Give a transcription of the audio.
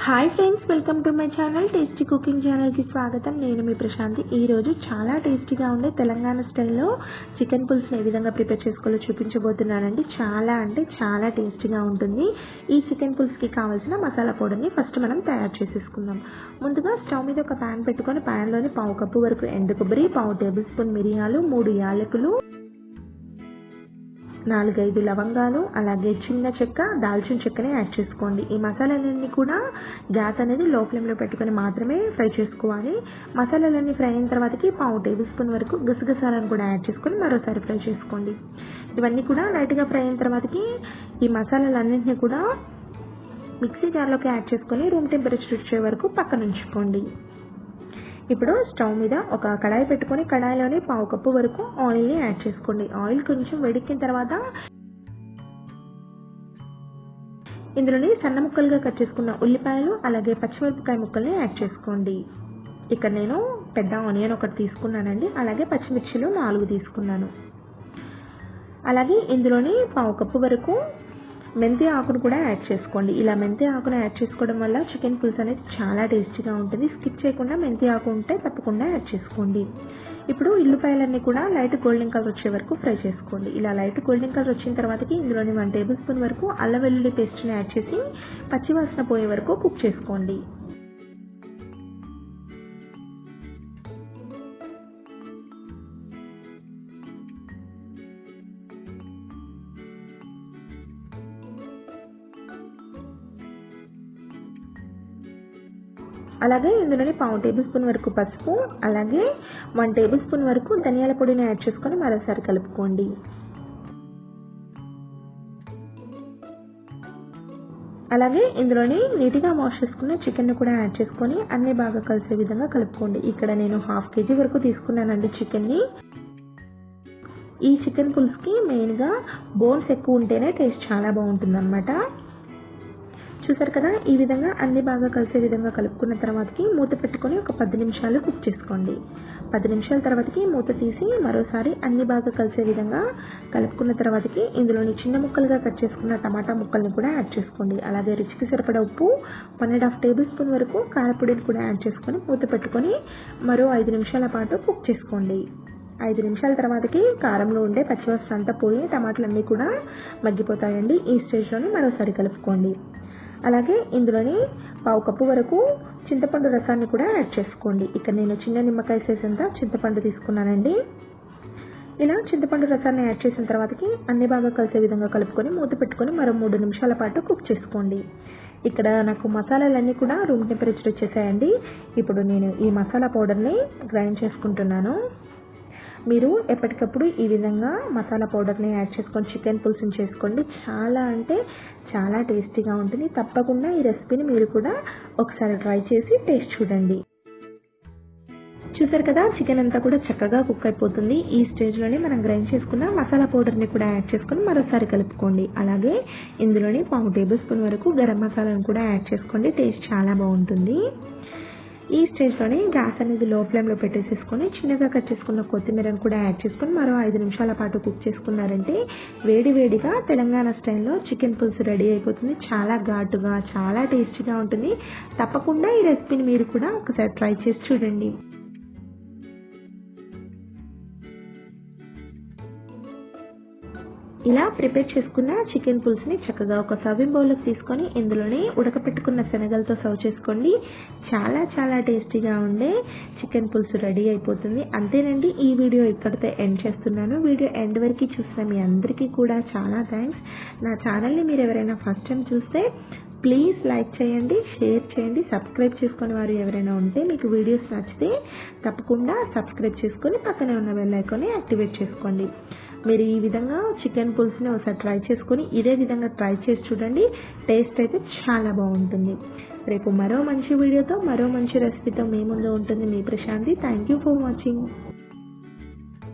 Hi friends, welcome to my channel tasty cooking ఛానల్కి స్వాగతం. నేను మీ ప్రశాంతి. ఈరోజు చాలా టేస్టీగా ఉండే తెలంగాణ స్టైల్లో చికెన్ పులుసుని ఏ విధంగా ప్రిపేర్ చేసుకోవాలో చూపించబోతున్నానండి. చాలా అంటే చాలా టేస్టీగా ఉంటుంది. ఈ చికెన్ పులుసుకి కావాల్సిన మసాలా పౌడర్ని ఫస్ట్ మనం తయారు చేసేసుకుందాం. ముందుగా స్టవ్ మీద ఒక ప్యాన్ పెట్టుకొని ప్యాన్లోని 1/2 కప్పు వరకు ఎండు కొబ్బరి, 1/2 టేబుల్ స్పూన్ మిరియాలు, 3 యాలకులు, 4-5 లవంగాలు, అలాగే చిన్న చెక్క, దాల్చిన చెక్కని యాడ్ చేసుకోండి. ఈ మసాలాలన్నీ కూడా గ్యాస్ అనేది లో ఫ్లేమ్లో పెట్టుకొని మాత్రమే ఫ్రై చేసుకోవాలి. మసాలాలన్నీ ఫ్రై అయిన తర్వాతకి 1/2 టేబుల్ స్పూన్ వరకు గసగసాలను కూడా యాడ్ చేసుకొని మరోసారి ఫ్రై చేసుకోండి. ఇవన్నీ కూడా లైట్గా ఫ్రై అయిన తర్వాతకి ఈ మసాలాలన్నింటినీ కూడా మిక్సీ జార్లోకి యాడ్ చేసుకొని రూమ్ టెంపరేచర్ వచ్చే వరకు పక్కన ఉంచుకోండి. ఇప్పుడు స్టవ్ మీద ఒక కడాయి పెట్టుకొని కడాయిలోని 1/2 కప్పు వరకు ఆయిల్ని యాడ్ చేసుకోండి. ఆయిల్ కొంచెం వేడెక్కిన తర్వాత ఇందులోని సన్న ముక్కలుగా కట్ చేసుకున్న ఉల్లిపాయలు, అలాగే పచ్చిమిరపకాయ ముక్కల్ని యాడ్ చేసుకోండి. ఇక్కడ నేను పెద్ద ఆనియన్ ఒకటి తీసుకున్నానండి, అలాగే పచ్చిమిర్చిలు 4 తీసుకున్నాను. అలాగే ఇందులోని 1/2 కప్పు వరకు మెంతి ఆకును కూడా యాడ్ చేసుకోండి. ఇలా మెంతి ఆకును యాడ్ చేసుకోవడం వల్ల చికెన్ పులుసు అనేది చాలా టేస్టీగా ఉంటుంది. స్కిప్ చేయకుండా మెంతి ఆకు ఉంటే తప్పకుండా యాడ్ చేసుకోండి. ఇప్పుడు ఉల్లిపాయలన్నీ కూడా లైట్ గోల్డెన్ కలర్ వచ్చే వరకు ఫ్రై చేసుకోండి. ఇలా లైట్ గోల్డెన్ కలర్ వచ్చిన తర్వాతకి ఇందులోని 1 టేబుల్ స్పూన్ వరకు అల్లం వెల్లుల్లి పేస్ట్ని యాడ్ చేసి పచ్చివాసన పోయే వరకు కుక్ చేసుకోండి. అలాగే ఇందులోని 1/2 టేబుల్ స్పూన్ వరకు పసుపు, అలాగే 1 టేబుల్ స్పూన్ వరకు ధనియాల పొడిని యాడ్ చేసుకొని మరోసారి కలుపుకోండి. అలాగే ఇందులోని నీట్గా వాష్ చేసుకున్న చికెన్ కూడా యాడ్ చేసుకొని అన్ని బాగా కలిసే విధంగా కలుపుకోండి. ఇక్కడ నేను 1/2 కేజీ వరకు తీసుకున్నానండి చికెన్ని. ఈ చికెన్ పులుసుకి మెయిన్గా బోన్స్ ఎక్కువ ఉంటేనే టేస్ట్ చాలా బాగుంటుంది అన్నమాట. చూసారు కదా, ఈ విధంగా అన్ని బాగా కలిసే విధంగా కలుపుకున్న తర్వాతకి మూత పెట్టుకొని ఒక 10 నిమిషాలు కుక్ చేసుకోండి. 10 నిమిషాల తర్వాతకి మూత తీసి మరోసారి అన్ని బాగా కలిసే విధంగా కలుపుకున్న తర్వాతకి ఇందులోని చిన్న ముక్కలుగా కట్ చేసుకున్న టమాటా ముక్కల్ని కూడా యాడ్ చేసుకోండి. అలాగే రుచికి సరిపడా ఉప్పు, 1.5 టేబుల్ స్పూన్ వరకు కారపొడిని కూడా యాడ్ చేసుకొని మూత పెట్టుకొని మరో 5 నిమిషాల పాటు కుక్ చేసుకోండి. 5 నిమిషాల తర్వాతకి కారంలో ఉండే పచ్చివాసన అంతా పోయి టమాటాలన్నీ కూడా మగ్గిపోతాయండి. ఈ స్టేజ్లోనే మరోసారి కలుపుకోండి. అలాగే ఇందులోని 1/2 కప్పు వరకు చింతపండు రసాన్ని కూడా యాడ్ చేసుకోండి. ఇక్కడ నేను చిన్న నిమ్మకాయ సైజ్ అంతా చింతపండు తీసుకున్నానండి. ఇలా చింతపండు రసాన్ని యాడ్ చేసిన తర్వాతకి అన్ని బాగా కలిసే విధంగా కలుపుకొని మూత పెట్టుకొని మరో 3 నిమిషాల పాటు కుక్ చేసుకోండి. ఇక్కడ నాకు మసాలాలన్నీ కూడా రూమ్ టెంపరేచర్ వచ్చేసాయండి. ఇప్పుడు నేను ఈ మసాలా పౌడర్ని గ్రైండ్ చేసుకుంటున్నాను. మీరు ఎప్పటికప్పుడు ఈ విధంగా మసాలా పౌడర్ని యాడ్ చేసుకొని చికెన్ పులుసుని చేసుకోండి. చాలా అంటే చాలా టేస్టీగా ఉంటుంది. తప్పకుండా ఈ రెసిపీని మీరు కూడా ఒకసారి ట్రై చేసి టేస్ట్ చూడండి. చూసారు కదా, చికెన్ అంతా కూడా చక్కగా కుక్ అయిపోతుంది. ఈ స్టేజ్లోనే మనం గ్రైండ్ చేసుకున్న మసాలా పౌడర్ని కూడా యాడ్ చేసుకొని మరోసారి కలుపుకోండి. అలాగే ఇందులోని 1/2 టేబుల్ స్పూన్ వరకు గరం మసాలాను కూడా యాడ్ చేసుకోండి. టేస్ట్ చాలా బాగుంటుంది. ఈ స్టేజ్లోనే గ్యాస్ అనేది లో ఫ్లేమ్లో పెట్టేసేసుకొని చిన్నగా కట్ చేసుకున్న కొత్తిమీరను కూడా యాడ్ చేసుకొని మరో 5 నిమిషాల పాటు కుక్ చేసుకున్నారంటే వేడివేడిగా తెలంగాణ స్టైల్లో చికెన్ పులుసు రెడీ అయిపోతుంది. చాలా ఘాటుగా చాలా టేస్టీగా ఉంటుంది. తప్పకుండా ఈ రెసిపీని మీరు కూడా ఒకసారి ట్రై చేసి చూడండి. ఇలా ప్రిపేర్ చేసుకున్న చికెన్ పులుసుని చక్కగా ఒక సర్వింగ్ బౌల్లోకి తీసుకొని ఇందులోనే ఉడకపెట్టుకున్న శనగలతో సర్వ్ చేసుకోండి. చాలా చాలా టేస్టీగా ఉండే చికెన్ పులుసు రెడీ అయిపోతుంది. అంతేనండి, ఈ వీడియో ఇక్కడితో ఎండ్ చేస్తున్నాను. వీడియో ఎండ్ వరకు చూసిన మీ అందరికీ కూడా చాలా థ్యాంక్స్. నా ఛానల్ని మీరు ఎవరైనా ఫస్ట్ టైం చూస్తే ప్లీజ్ లైక్ చేయండి, షేర్ చేయండి. సబ్స్క్రైబ్ చేసుకునే వారు ఎవరైనా ఉంటే మీకు వీడియోస్ నచ్చితే తప్పకుండా సబ్స్క్రైబ్ చేసుకొని పక్కనే ఉన్న బెల్ ఐకాన్ని యాక్టివేట్ చేసుకోండి. మీరు ఈ విధంగా చికెన్ పులుసుని ఒకసారి ట్రై చేసుకొని ఇదే విధంగా ట్రై చేసి చూడండి. టేస్ట్ అయితే చాలా బాగుంటుంది. రేపు మరో మంచి వీడియోతో మరో మంచి రెసిపీతో మీ ముందు ఉంటుంది మీ Prashanti. Thank you for watching.